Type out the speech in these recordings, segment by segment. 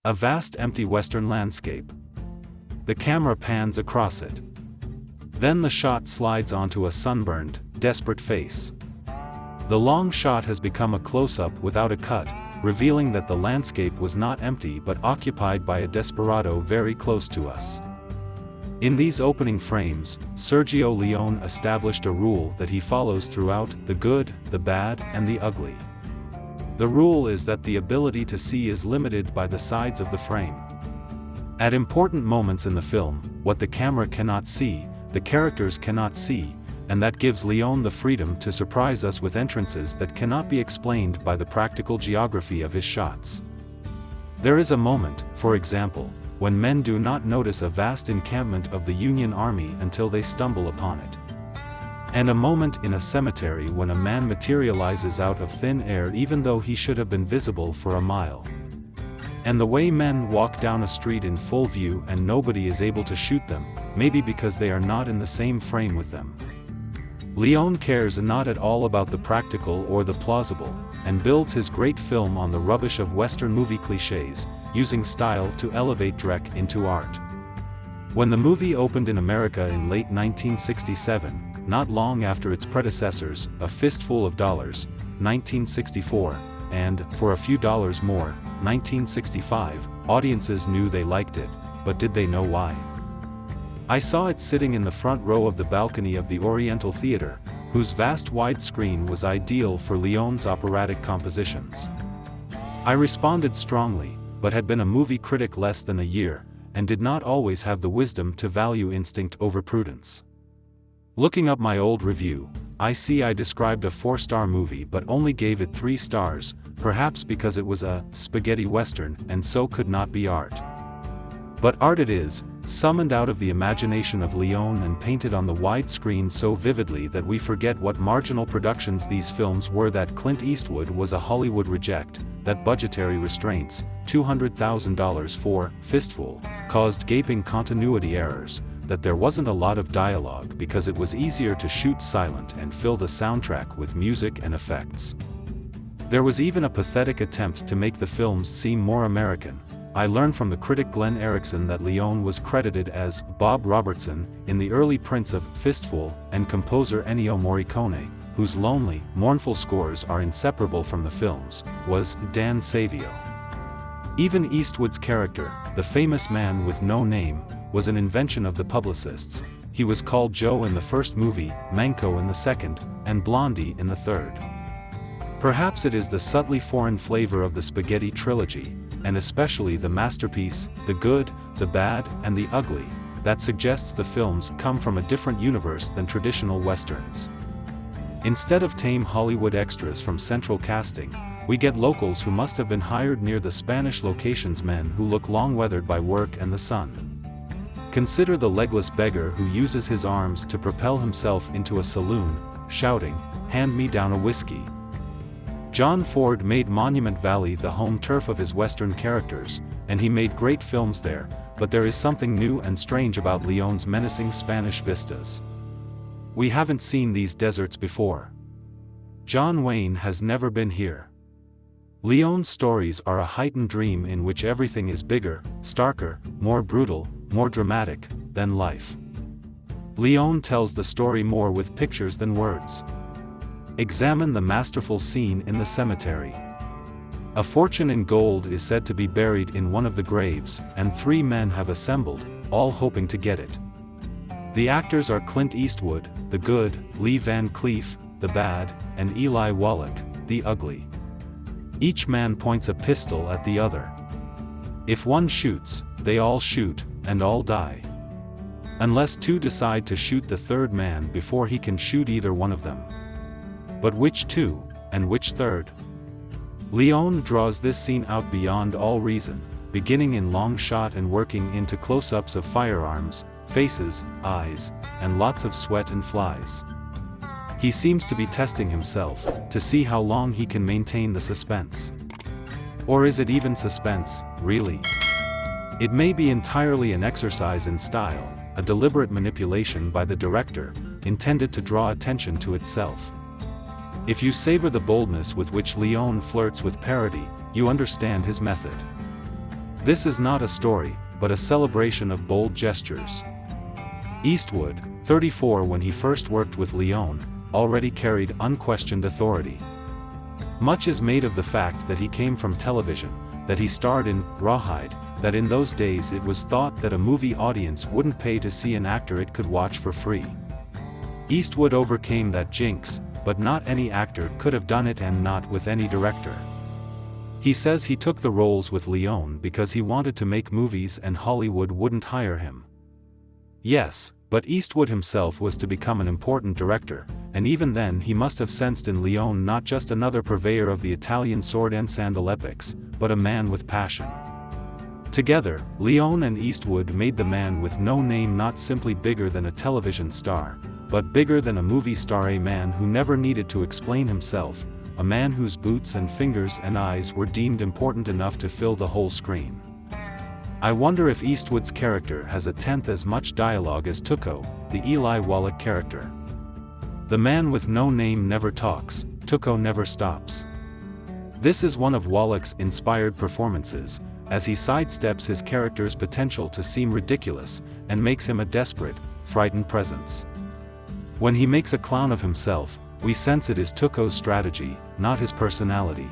A vast empty western landscape. The camera pans across it. Then the shot slides onto a sunburned, desperate face. The long shot has become a close-up without a cut, revealing that the landscape was not empty but occupied by a desperado very close to us. In these opening frames, Sergio Leone established a rule that he follows throughout: the good, the bad, and the ugly. The rule is that the ability to see is limited by the sides of the frame. At important moments in the film, what the camera cannot see, the characters cannot see, and that gives Leone the freedom to surprise us with entrances that cannot be explained by the practical geography of his shots. There is a moment, for example, when men do not notice a vast encampment of the Union Army until they stumble upon it. And a moment in a cemetery when a man materializes out of thin air even though he should have been visible for a mile. And the way men walk down a street in full view and nobody is able to shoot them, maybe because they are not in the same frame with them. Leone cares not at all about the practical or the plausible, and builds his great film on the rubbish of Western movie cliches, using style to elevate Drek into art. When the movie opened in America in late 1967, not long after its predecessors, A Fistful of Dollars, 1964, and For a Few Dollars More, 1965, audiences knew they liked it, but did they know why? I saw it sitting in the front row of the balcony of the Oriental Theater, whose vast wide screen was ideal for Leone's operatic compositions. I responded strongly, but had been a movie critic less than a year, and did not always have the wisdom to value instinct over prudence. Looking up my old review, I see I described a 4-star movie but only gave it 3 stars, perhaps because it was a spaghetti western and so could not be art. But art it is, summoned out of the imagination of Leone and painted on the wide screen so vividly that we forget what marginal productions these films were, that Clint Eastwood was a Hollywood reject, that budgetary restraints, $200,000 for Fistful, caused gaping continuity errors, that there wasn't a lot of dialogue because it was easier to shoot silent and fill the soundtrack with music and effects. There was even a pathetic attempt to make the films seem more American. I learned from the critic Glenn Erickson that Leone was credited as Bob Robertson in the early prints of Fistful, and composer Ennio Morricone, whose lonely, mournful scores are inseparable from the films, was Dan Savio. Even Eastwood's character, the famous man with no name, was an invention of the publicists. He was called Joe in the first movie, Manco in the second, and Blondie in the third. Perhaps it is the subtly foreign flavor of the spaghetti trilogy, and especially the masterpiece, The Good, the Bad, and the Ugly, that suggests the films come from a different universe than traditional westerns. Instead of tame Hollywood extras from central casting, we get locals who must have been hired near the Spanish locations, men who look long-weathered by work and the sun. Consider the legless beggar who uses his arms to propel himself into a saloon, shouting, "Hand me down a whiskey." John Ford made Monument Valley the home turf of his Western characters, and he made great films there, but there is something new and strange about Leone's menacing Spanish vistas. We haven't seen these deserts before. John Wayne has never been here. Leone's stories are a heightened dream in which everything is bigger, starker, more brutal, more dramatic than life. Leone tells the story more with pictures than words. Examine the masterful scene in the cemetery. A fortune in gold is said to be buried in one of the graves, and 3 men have assembled, all hoping to get it. The actors are Clint Eastwood, the good, Lee Van Cleef, the bad, and Eli Wallach, the ugly. Each man points a pistol at the other. If one shoots, they all shoot, and all die. Unless 2 decide to shoot the 3rd man before he can shoot either one of them. But which 2, and which 3rd? Leone draws this scene out beyond all reason, beginning in long shot and working into close-ups of firearms, faces, eyes, and lots of sweat and flies. He seems to be testing himself, to see how long he can maintain the suspense. Or is it even suspense, really? It may be entirely an exercise in style, a deliberate manipulation by the director, intended to draw attention to itself. If you savor the boldness with which Leone flirts with parody, you understand his method. This is not a story, but a celebration of bold gestures. Eastwood, 34 when he first worked with Leone, already carried unquestioned authority. Much is made of the fact that he came from television, that he starred in Rawhide, that in those days it was thought that a movie audience wouldn't pay to see an actor it could watch for free. Eastwood overcame that jinx, but not any actor could have done it, and not with any director. He says he took the roles with Leone because he wanted to make movies and Hollywood wouldn't hire him. Yes, but Eastwood himself was to become an important director, and even then he must have sensed in Leone not just another purveyor of the Italian sword and sandal epics, but a man with passion. Together, Leone and Eastwood made The Man with No Name not simply bigger than a television star, but bigger than a movie star, a man who never needed to explain himself, a man whose boots and fingers and eyes were deemed important enough to fill the whole screen. I wonder if Eastwood's character has a tenth as much dialogue as Tuco, the Eli Wallach character. The Man with No Name never talks, Tuco never stops. This is one of Wallach's inspired performances, as he sidesteps his character's potential to seem ridiculous, and makes him a desperate, frightened presence. When he makes a clown of himself, we sense it is Tuco's strategy, not his personality.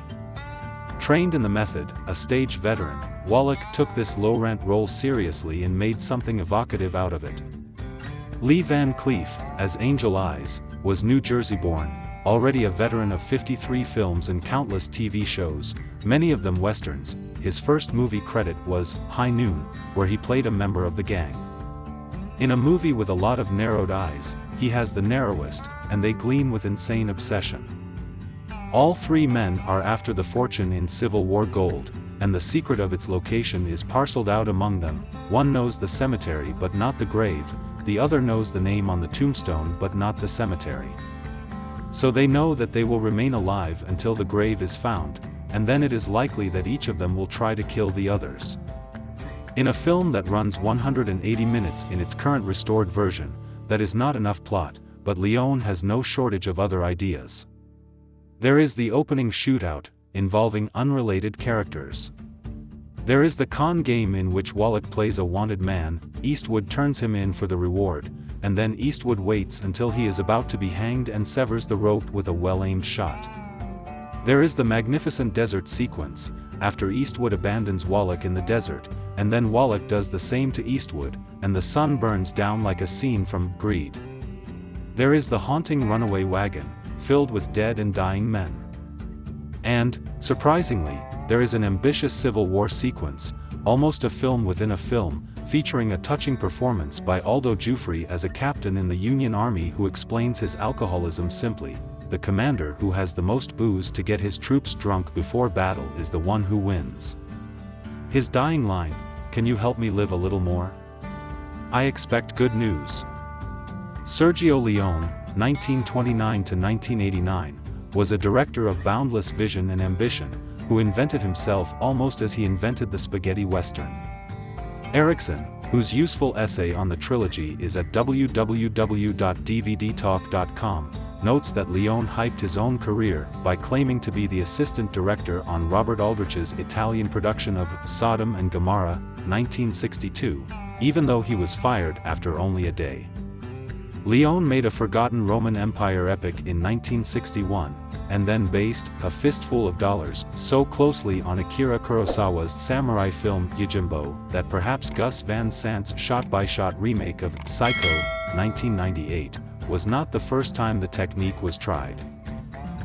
Trained in the method, a stage veteran, Wallach took this low-rent role seriously and made something evocative out of it. Lee Van Cleef, as Angel Eyes, was New Jersey-born, already a veteran of 53 films and countless TV shows, many of them westerns. His first movie credit was High Noon, where he played a member of the gang. In a movie with a lot of narrowed eyes, he has the narrowest, and they gleam with insane obsession. All three men are after the fortune in Civil War gold, and the secret of its location is parceled out among them. One knows the cemetery but not the grave, the other knows the name on the tombstone but not the cemetery. So they know that they will remain alive until the grave is found, and then it is likely that each of them will try to kill the others. In a film that runs 180 minutes in its current restored version, that is not enough plot, but Leone has no shortage of other ideas. There is the opening shootout, involving unrelated characters. There is the con game in which Wallach plays a wanted man, Eastwood turns him in for the reward, and then Eastwood waits until he is about to be hanged and severs the rope with a well-aimed shot. There is the magnificent desert sequence, after Eastwood abandons Wallach in the desert, and then Wallach does the same to Eastwood, and the sun burns down like a scene from Greed. There is the haunting runaway wagon, filled with dead and dying men. And, surprisingly, there is an ambitious Civil War sequence, almost a film within a film, featuring a touching performance by Aldo Giuffre as a captain in the Union Army who explains his alcoholism simply: the commander who has the most booze to get his troops drunk before battle is the one who wins. His dying line, "Can you help me live a little more? I expect good news." Sergio Leone, 1929 to 1989, was a director of boundless vision and ambition, who invented himself almost as he invented the spaghetti western. Erickson, whose useful essay on the trilogy is at www.dvdtalk.com, notes that Leone hyped his own career by claiming to be the assistant director on Robert Aldrich's Italian production of Sodom and Gomorrah, 1962, even though he was fired after only a day. Leone made a forgotten Roman Empire epic in 1961, and then based A Fistful of Dollars so closely on Akira Kurosawa's samurai film Yojimbo that perhaps Gus Van Sant's shot-by-shot remake of Psycho, 1998, was not the first time the technique was tried.